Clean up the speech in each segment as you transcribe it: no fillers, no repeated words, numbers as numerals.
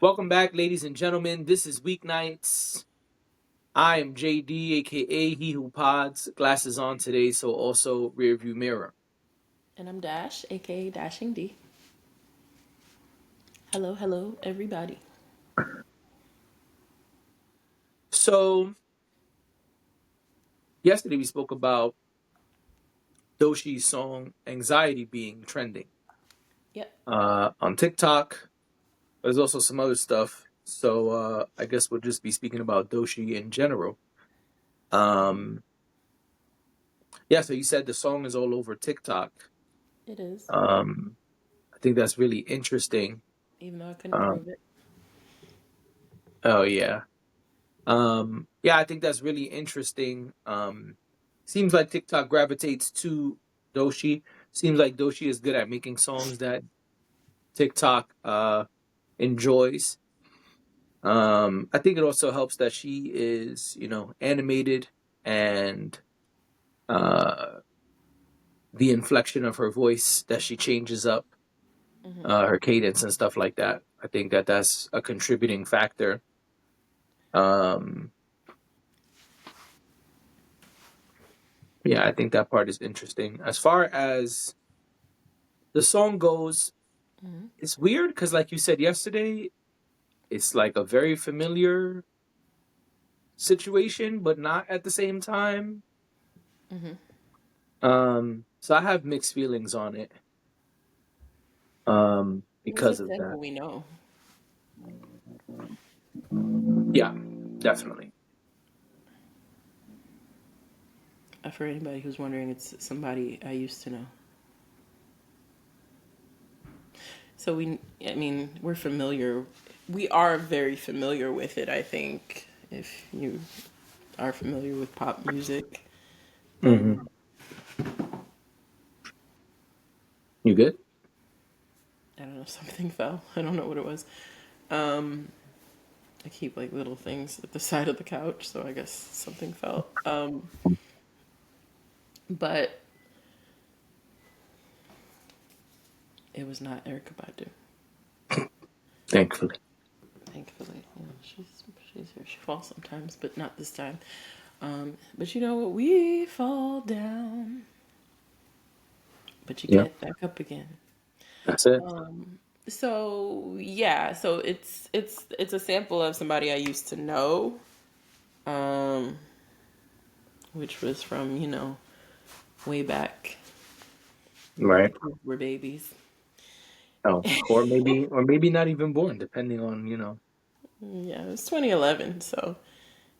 Welcome back, ladies and gentlemen. This is Weeknights. I am JD, aka He Who Pods. Glasses on today, so also rear view mirror. And I'm Dash, aka Dashing D. Hello, hello, everybody. So, yesterday we spoke about Doechii's song Anxiety being trending Yep, on TikTok. There's also some other stuff. So, I guess we'll just be speaking about Doechii in general. Um, yeah, so you said the song is all over TikTok. it is. Um, I think that's really interesting. Even though I couldn't prove Um, it. oh, yeah. Yeah, I think that's really interesting. Seems like TikTok gravitates to Doechii. Seems like Doechii is good at making songs that TikTok enjoys. I think it also helps that she is, animated and uh the inflection of her voice that she changes up, Hmm. her cadence and stuff like that. I think that that's a contributing factor. Um, yeah, I think that part is interesting. As far as the song goes, Hmm. it's weird because, like you said yesterday, it's like a very familiar situation, but not at the same time. Hmm. So I have mixed feelings on it. It's a Because of sample that. we know. Yeah, definitely. For anybody who's wondering, it's somebody I used to know. So we're familiar. We are very familiar with it, I think. If you are familiar with pop music, Hmm. then You good? I don't know, something fell. I don't know what it was. Um, I keep like little things at the side of the couch, so I guess something fell. But it was not Erica Badu. Thankfully. Thankfully, she's here. She falls sometimes, but not this time. But you know what? We fall down, but you Yeah, get back up again. that's it. So yeah, so it's a sample of somebody I used to know, um, which was from way back when the Right. kids were babies. Oh, or maybe not even born, depending on Yeah, it was 2011, so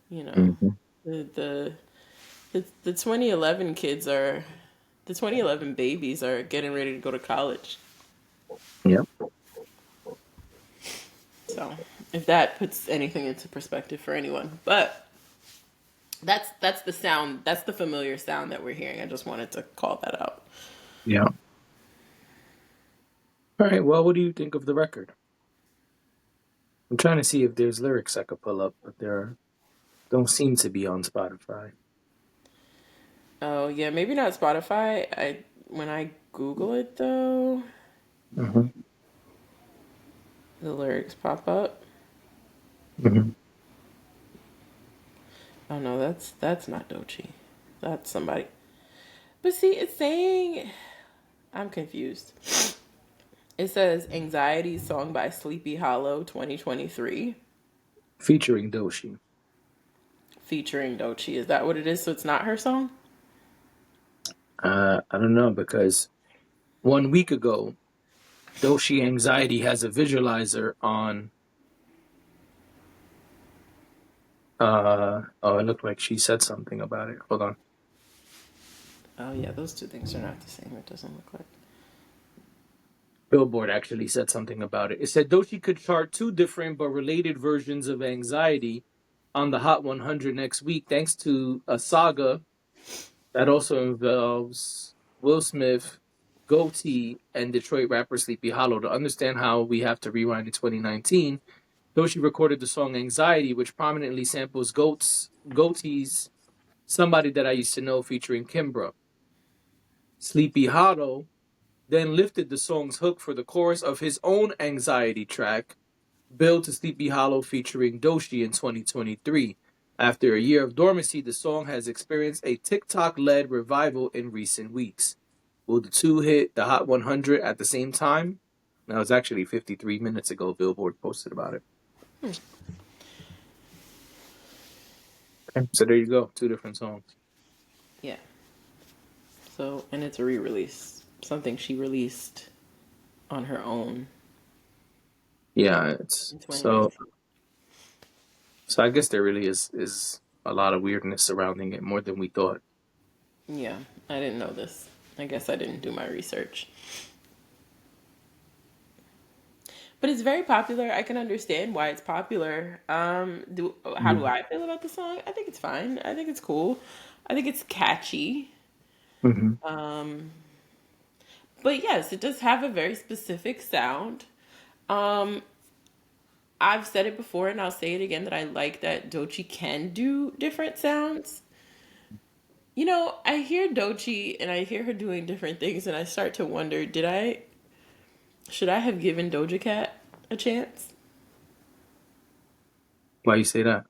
you know Hmm. the the the 2011 kids are the 2011 babies are getting ready to go to college. Yep. So if that puts anything into perspective for anyone, but that's the sound. That's the familiar sound that we're hearing. I just wanted to call that out. Yeah. All right. Well, what do you think of the record? I'm trying to see if there's lyrics I could pull up, but there don't seem to be on Spotify. Oh yeah, maybe not Spotify. I when I Google it though, Hmm. the lyrics pop up. Hmm. Oh no, that's not Doechii. That's somebody. But see, it's saying I'm confused. It says Anxiety song by Sleepy Hollow 2023 Featuring Doechii. featuring Doechii. Is that what it is? So it's not her song? I don't know because 1 week ago, Doechii Anxiety has a visualizer on. Oh, it looked like she said something about it. Hold on. Oh yeah, those two things are not the same. It doesn't look like. Billboard actually said something about it. It said Doechii could chart two different but related versions of anxiety on the Hot 100 next week, thanks to a saga that also involves Will Smith, Doechii, and Detroit rapper Sleepy Hollow. To understand how we have to rewind to 2019, Doechii recorded the song Anxiety, which prominently samples Goatee's Somebody That I Used to Know featuring Kimbra. Sleepy Hollow then lifted the song's hook for the chorus of his own anxiety track, Build to Sleepy Hollow featuring Doechii in 2023. After a year of dormancy, the song has experienced a TikTok-led revival in recent weeks. Will the two hit the Hot 100 at the same time? That was actually 53 minutes ago. Billboard posted about it. Okay. So there you go. Two different songs. Yeah. So, and it's a re-release, something she released on her own Yeah, it's in so 2019. so I guess there really is a lot of weirdness surrounding it, more than we thought. Yeah, I didn't know this. I guess I didn't do my research. But it's very popular. I can understand why it's popular. How do I feel about the song? I think it's fine. I think it's cool. I think it's catchy. Mm-hmm. But yes, it does have a very specific sound. Um, I've said it before and I'll say it again that I like that Doechii can do different sounds. You know, I hear Doechii and I hear her doing different things and I start to wonder, should I have given Doja Cat a chance? Why you say that?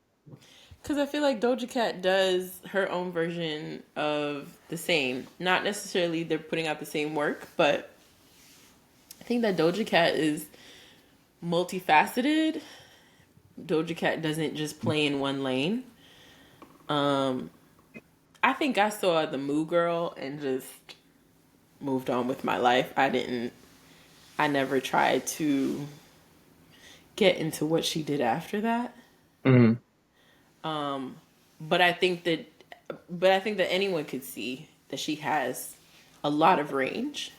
Because I feel like Doja Cat does her own version of the same. Not necessarily they're putting out the same work, but I think that Doja Cat is multifaceted. Doja Cat doesn't just play in one lane. Um, I think I saw the Moo Girl and just moved on with my life. I never tried to get into what she did after that. Mm-hmm. But I think that, but I think that anyone could see that she has a lot of range.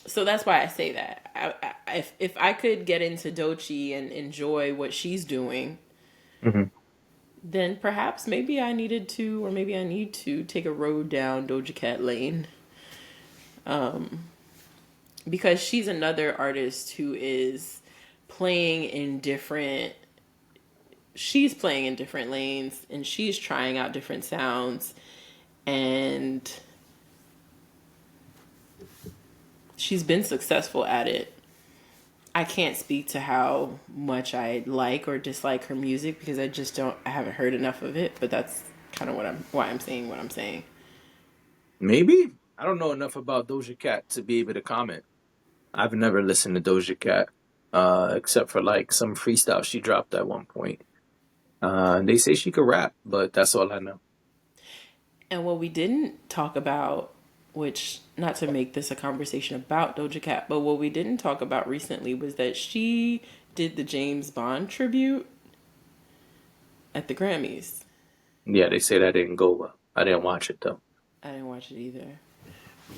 So that's why I say that. If I could get into Doechii and enjoy what she's doing, Mm-hmm. then perhaps maybe I needed to, or maybe I need to take a road down Doja Cat lane. Because she's another artist who is playing in different she's playing in different lanes and she's trying out different sounds and she's been successful at it. I can't speak to how much I like or dislike her music because I haven't heard enough of it, but that's kind of why I'm saying what I'm saying. Maybe I don't know enough about Doja Cat to be able to comment. I've never listened to Doja Cat, except for like some freestyle she dropped at one point. They say she could rap, but that's all I know. And what we didn't talk about, which not to make this a conversation about Doja Cat, but what we didn't talk about recently was that she did the James Bond tribute at the Grammys. Yeah, they say that didn't go well. I didn't watch it though. I didn't watch it either.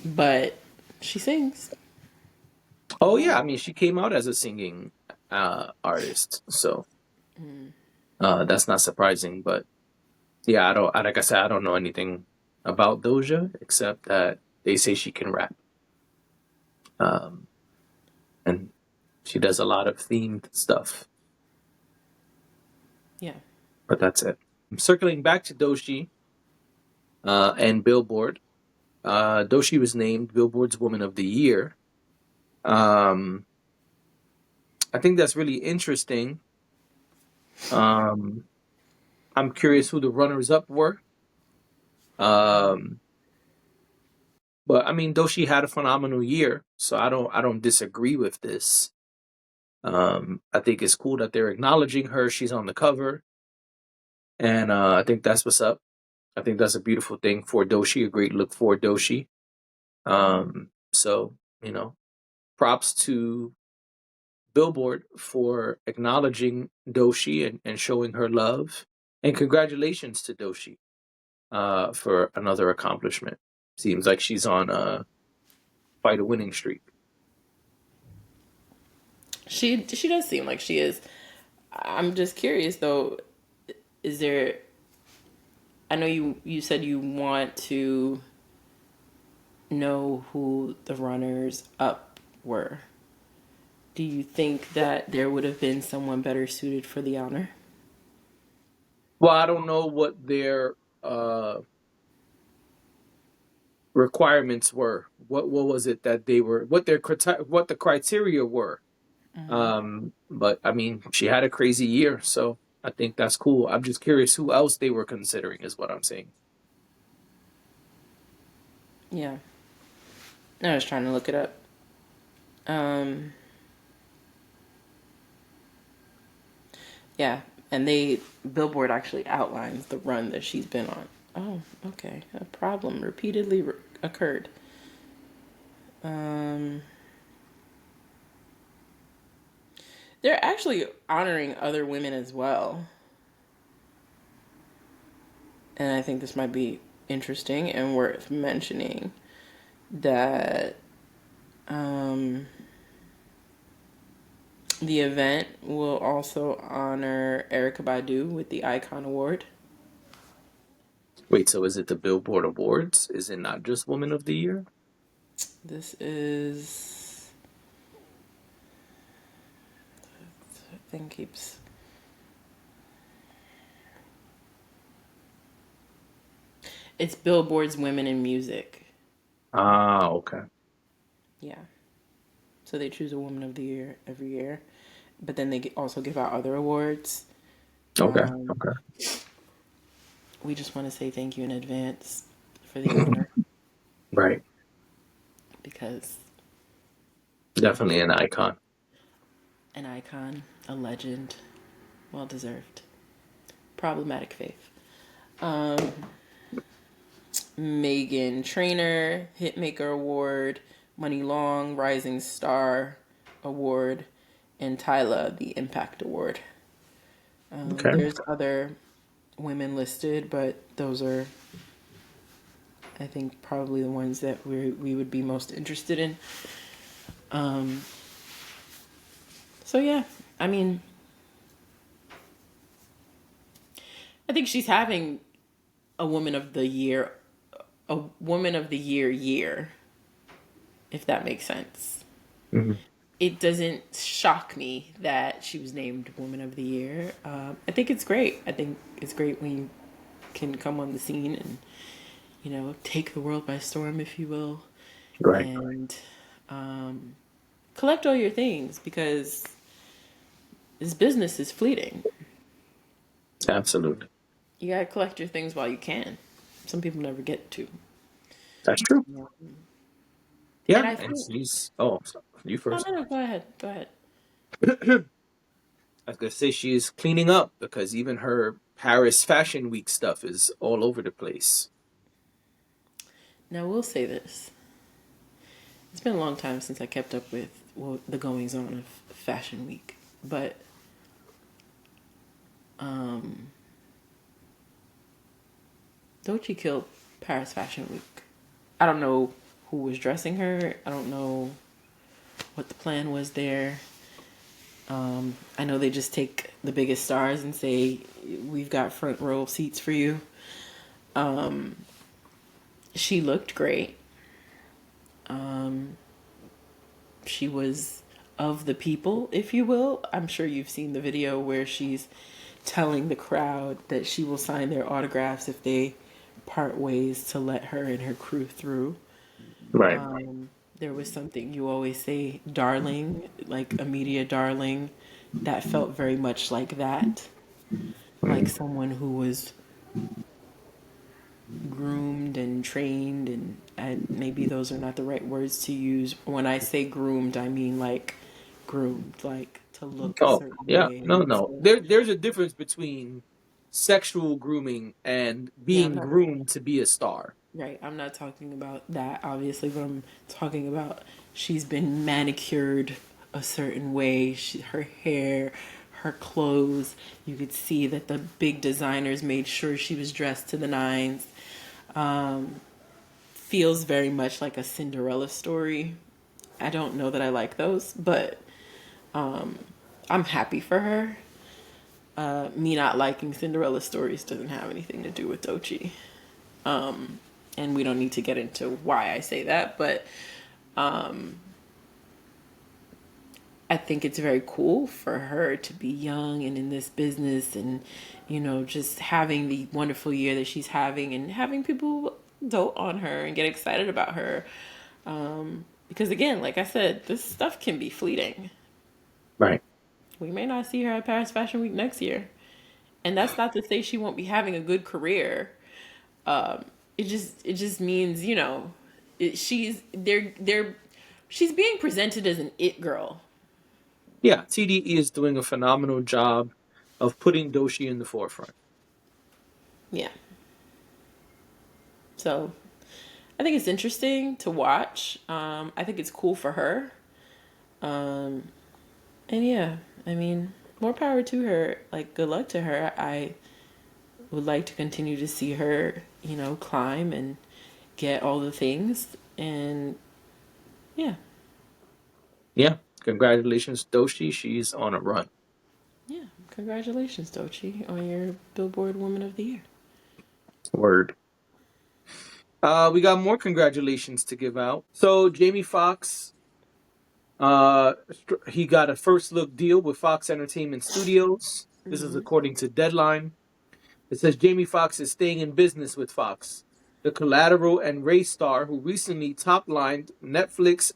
But she sings. Oh yeah, I mean she came out as a singing artist, so that's not surprising. But yeah, like I said, I don't know anything about Doja except that they say she can rap, um, and she does a lot of themed stuff. Yeah. But that's it. Circling back to Doechii and Billboard, Doechii was named Billboard's Woman of the Year. Um, I think that's really interesting. Um, I'm curious who the runners up were. Um, but I mean, Doechii had a phenomenal year, so I don't disagree with this. I think it's cool that they're acknowledging her. She's on the cover, and I think that's what's up. I think that's a beautiful thing for Doechii, a great look for Doechii. So props to Billboard for acknowledging Doechii and showing her love, and congratulations to Doechii for another accomplishment. Seems like she's on quite a winning streak. She does seem like she is. I'm just curious though, is there I know you said you want to know who the runners up were. Do you think that there would have been someone better suited for the honor? Well, I don't know what their uh, requirements were. What was it that they were? What the criteria were Mm-hmm. But I mean, she had a crazy year, so I think that's cool. I'm just curious who else they were considering, is what I'm saying. Yeah, I was trying to look it up. Um, yeah, and Billboard actually outlines the run that she's been on. Oh, okay. A problem repeatedly occurred. Um, they're actually honoring other women as well, and I think this might be interesting and worth mentioning that um, the event will also honor Erica Badu with the Icon Award. Wait, so is it the Billboard Awards? Is it not just Woman of the Year? This is, the thing keeps, it's Billboard's Women in Music. Ah, okay. Yeah. So they choose a Woman of the Year every year, but then they also give out other awards. Okay. Um, Okay. we just want to say thank you in advance for the honor Right. because Definitely an icon. an icon, a legend, well deserved. Problematic faith. Um, Megan Trainor, Hitmaker Award, Money Long, Rising Star Award, and Tyla, the Impact Award. Okay. There's other women listed, but those are, I think, probably the ones that we would be most interested in. Um, so yeah, I mean, I think she's having a Woman of the Year, a Woman of the Year, if that makes sense. Mhm. It doesn't shock me that she was named Woman of the Year. I think it's great. I think it's great when you can come on the scene and, take the world by storm, if you will, Right. and um, collect all your things because this business is fleeting. Absolutely. You gotta collect your things while you can. Some people never get to. That's true. And Yeah. I And think, she's, oh, so you no, first. no, no, go ahead. Go ahead. I was going to say she's cleaning up because even her Paris Fashion Week stuff is all over the place. Now, we'll say this. It's been a long time since I kept up with the goings on of Fashion Week, but um, Doechii killed Paris Fashion Week. I don't know who was dressing her. I don't know what the plan was there. I know they just take the biggest stars and say, "We've got front row seats for you." She looked great. She was of the people, if you will. I'm sure you've seen the video where she's telling the crowd that she will sign their autographs if they part ways to let her and her crew through. Right. There was something you always say, darling, like a media darling, that felt very much like that. Like Mm. someone who was groomed and trained, and maybe those are not the right words to use. When I say groomed, I mean like groomed, like to look a Oh, certain yeah. way. No, no. So, There's a difference between sexual grooming and yeah, I'm being not groomed to be a star. right. I'm not talking about that, obviously, but I'm talking about she's been manicured a certain way. Her hair, her clothes. You could see that the big designers made sure she was dressed to the nines. Feels very much like a Cinderella story. I don't know that I like those, but I'm happy for her. Me not liking Cinderella stories doesn't have anything to do with Doechii. And we don't need to get into why I say that, but I think it's very cool for her to be young and in this business and, just having the wonderful year that she's having and having people dote on her and get excited about her. Because again, like I said, this stuff can be fleeting. Right. We may not see her at Paris Fashion Week next year. And that's not to say she won't be having a good career. It just means, she's being presented as an it girl. Yeah, TDE is doing a phenomenal job of putting Doechii in the forefront. Yeah. So I think it's interesting to watch. I think it's cool for her. Um, and yeah, I mean, more power to her. Like, good luck to her. I would like to continue to see her, climb and get all the things. And yeah, Yeah, congratulations, Doechii. She's on a run. yeah. Congratulations, Doechii, on your Billboard Woman of the Year. Word. We got more congratulations to give out. So Jamie Foxx, he got a first look deal with Fox Entertainment Studios. This is Mm-hmm. according to Deadline. It says Jamie Foxx is staying in business with Fox. The Collateral and Ray star, who recently top-lined Netflix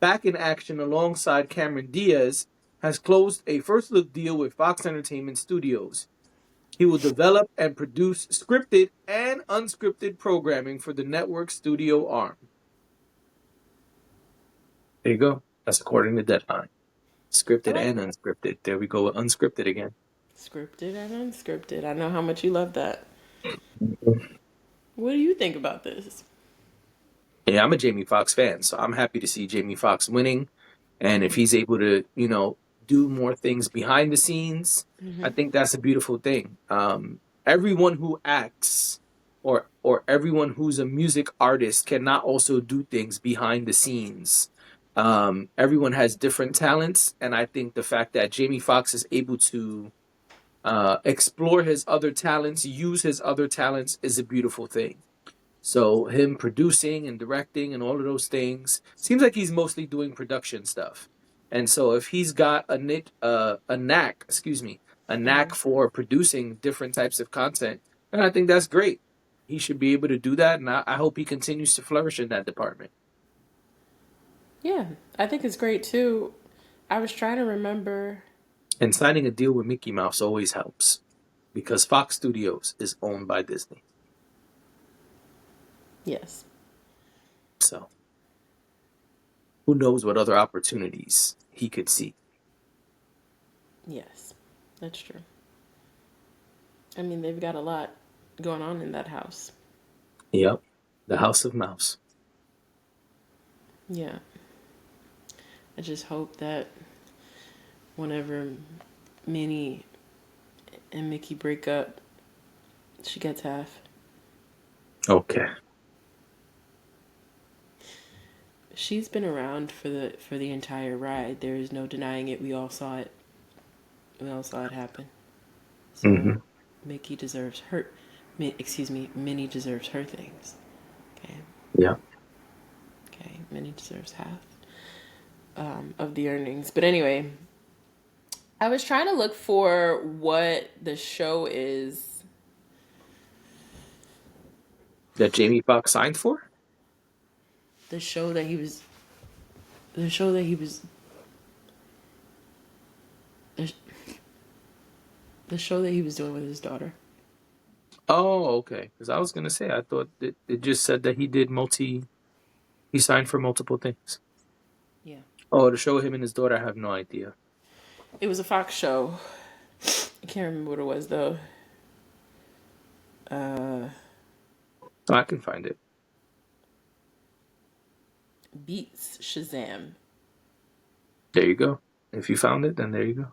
Back in Action alongside Cameron Diaz, has closed a first-look deal with Fox Entertainment Studios. He will develop and produce scripted and unscripted programming for the network's studio arm. There you go. That's according to Deadline. I Scripted like and that. unscripted. There we go with unscripted again. Scripted and unscripted. I know how much you love that. What do you think about this? Yeah, I'm a Jamie Foxx fan, so I'm happy to see Jamie Foxx winning. And if he's able to, do more things behind the scenes, I Mm-hmm. think that's a beautiful thing. Everyone who acts or everyone who's a music artist cannot also do things behind the scenes. Everyone has different talents, and I think the fact that Jamie Foxx is able to explore his other talents, use his other talents, is a beautiful thing. So him producing and directing and all of those things seems like he's mostly doing production stuff. And so if he's got a knack, a Mm-hmm. knack for producing different types of content, then I think that's great. He should be able to do that, and I hope he continues to flourish in that department. Yeah, I think it's great too. I was trying to remember. And signing a deal with Mickey Mouse always helps because Fox Studios is owned by Disney. Yes. So who knows what other opportunities he could see. Yes. That's true. I mean, they've got a lot going on in that house. Yep. The House of Mouse. Yeah. I just hope that whenever Minnie and Mickey break up, she gets half. Okay. She's been around for the entire ride. There is no denying it. We all saw it. We all saw it happen. So Mm-hmm. Mickey deserves her. Excuse me. Minnie deserves her things. Okay. Yeah. Okay. Minnie deserves half of the earnings. But anyway, I was trying to look for what the show is. That Jamie Foxx signed for? The show that he was. The show that he was. The, the show that he was doing with his daughter. Oh, okay. Because I was gonna say I thought it just said that he signed for multiple things. Yeah. Oh, to show him and his daughter, I have no idea. It was a Fox show. I can't remember what it was though. Uh, Oh, I can find it. Beats Shazam. There you go. If you found it, then there you go.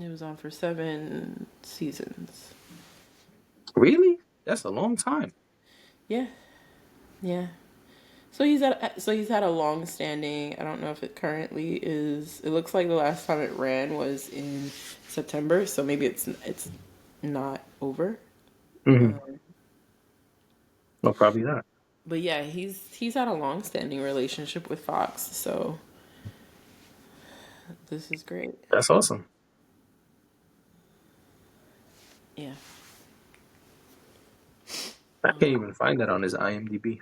It was on for 7 seasons. Really? That's a long time. Yeah, yeah. So he's had a long standing. I don't know if it currently is. It looks like the last time it ran was in September. So maybe it's not over. Mm-hmm. Um, Well, probably not. but yeah, he's had a long standing relationship with Fox. So this is great. That's awesome. Yeah. I can't even find that on his IMDb.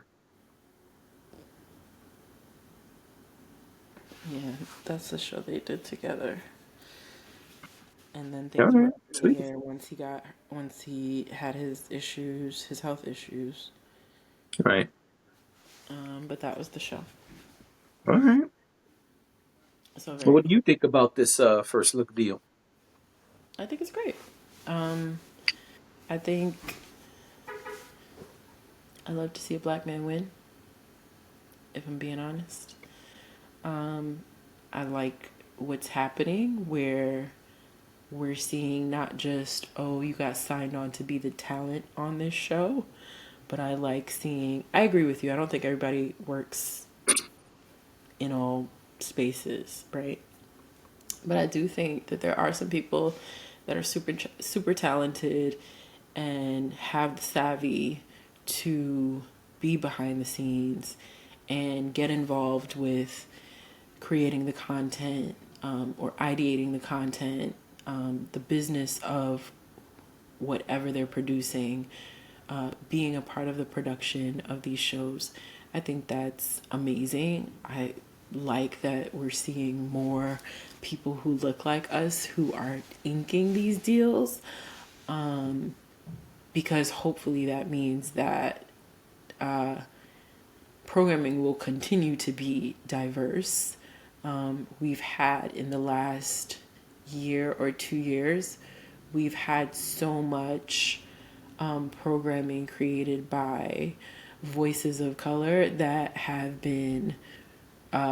Yeah, that's the show they did together. and then All things went right, up in the sweet. air once he had his issues, his health issues. Right. But that was the show. All right. So So very what do cool. you think about this first look deal? I think it's great. Um, I think I love to see a black man win. If I'm being honest, um, I like what's happening where we're seeing not just, oh, you got signed on to be the talent on this show, but I like seeing, I agree with you. I don't think everybody works in all spaces, right? But I do think that there are some people that are super talented and have the savvy to be behind the scenes and get involved with creating the content, or ideating the content, the business of whatever they're producing, being a part of the production of these shows. I think that's amazing. I like that we're seeing more people who look like us who are inking these deals, because hopefully that means that programming will continue to be diverse. We've had in the last year or 2 years, we've had so much programming created by voices of color that have been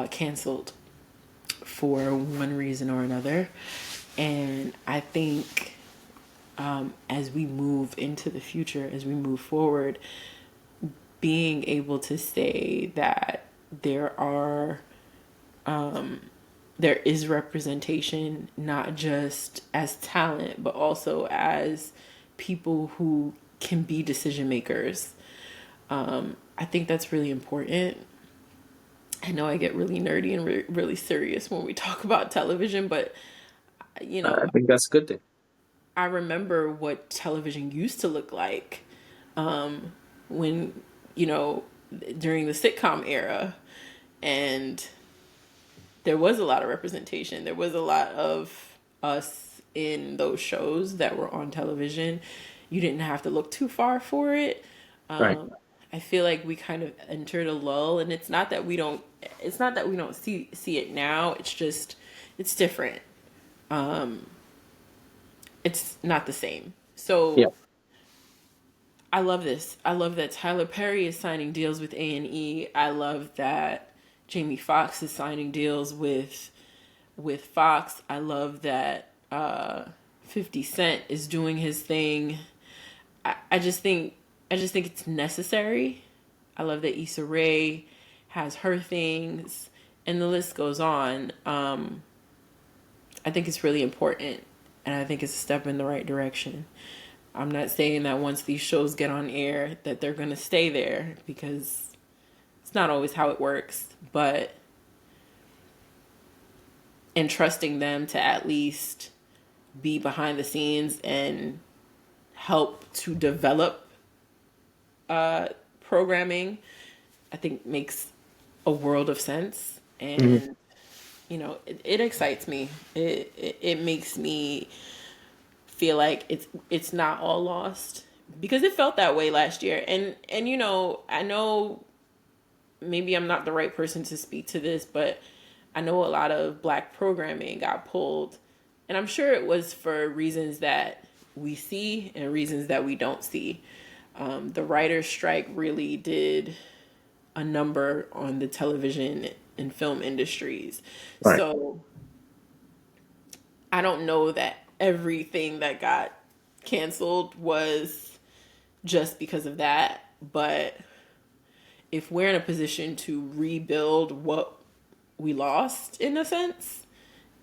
canceled for one reason or another. And I think as we move into the future, as we move forward, being able to say that there are there is representation, not just as talent, but also as people who can be decision makers. I think that's really important. I know I get really nerdy and really serious when we talk about television, but you know, I think that's a good thing. I remember what television used to look like when, you know, during the sitcom era, and there was a lot of representation. There was a lot of us in those shows that were on television. You didn't have to look too far for it. Right. I feel like we kind of entered a lull, and it's not that we don't. It's not that we don't see it now. It's just it's different. It's not the same. Yeah. So I love this. I love that Tyler Perry is signing deals with A&E. I love that Jamie Foxx is signing deals with Fox. I love that 50 Cent is doing his thing. I just think it's necessary. I love that Issa Rae has her things, and the list goes on. I think it's really important, and I think it's a step in the right direction. I'm not saying that once these shows get on air that they're going to stay there, because it's not always how it works, but entrusting them to at least be behind the scenes and help to develop programming, I think makes a world of sense. Mhm. And it excites me. It makes me feel like it's not all lost, because it felt that way last year. And I know maybe I'm not the right person to speak to this, but I know a lot of black programming got pulled, and I'm sure it was for reasons that we see and reasons that we don't see. The writer's strike really did a number on the television and film industries. Right. So I don't know that everything that got canceled was just because of that, but if we're in a position to rebuild what we lost, in a sense,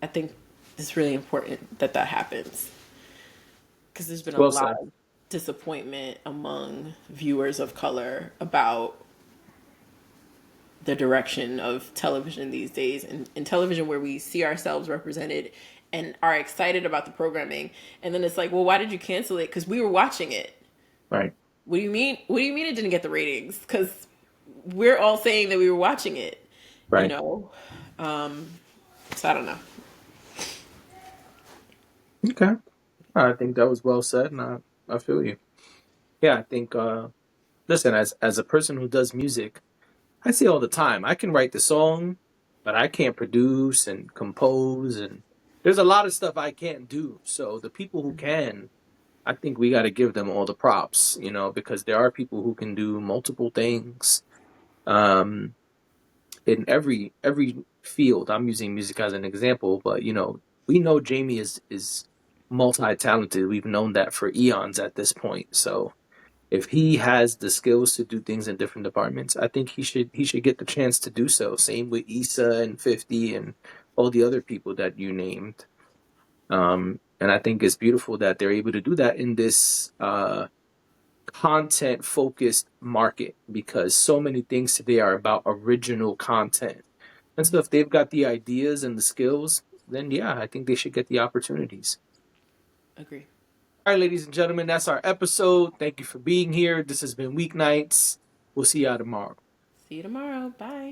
I think it's really important that that happens, because there's been a Well lot said. of disappointment among viewers of color about the direction of television these days, and in television where we see ourselves represented and are excited about the programming, and then it's like, well, why did you cancel it? Because we were watching it. Right. What do you mean? What do you mean it didn't get the ratings? Because we're all saying that we were watching it, you Right. know. So I don't know. Okay. I think that was well said, and I feel you. Yeah, I think. Listen, as a person who does music, I say all the time, I can write the song, but I can't produce and compose, and there's a lot of stuff I can't do. So the people who Mm-hmm. can, I think we got to give them all the props, because there are people who can do multiple things. Um, in every field. I'm using music as an example, but we know Jamie is multi-talented. We've known that for eons at this point. So if he has the skills to do things in different departments, I think he should get the chance to do so. Same with Issa and 50 and all the other people that you named. And I think it's beautiful that they're able to do that in this content focused market, because so many things today are about original content. And so if they've got the ideas and the skills, then yeah, I think they should get the opportunities. Agree. All right, ladies and gentlemen, that's our episode. Thank you for being here. This has been Weeknights. We'll see y'all tomorrow. See you tomorrow. Bye.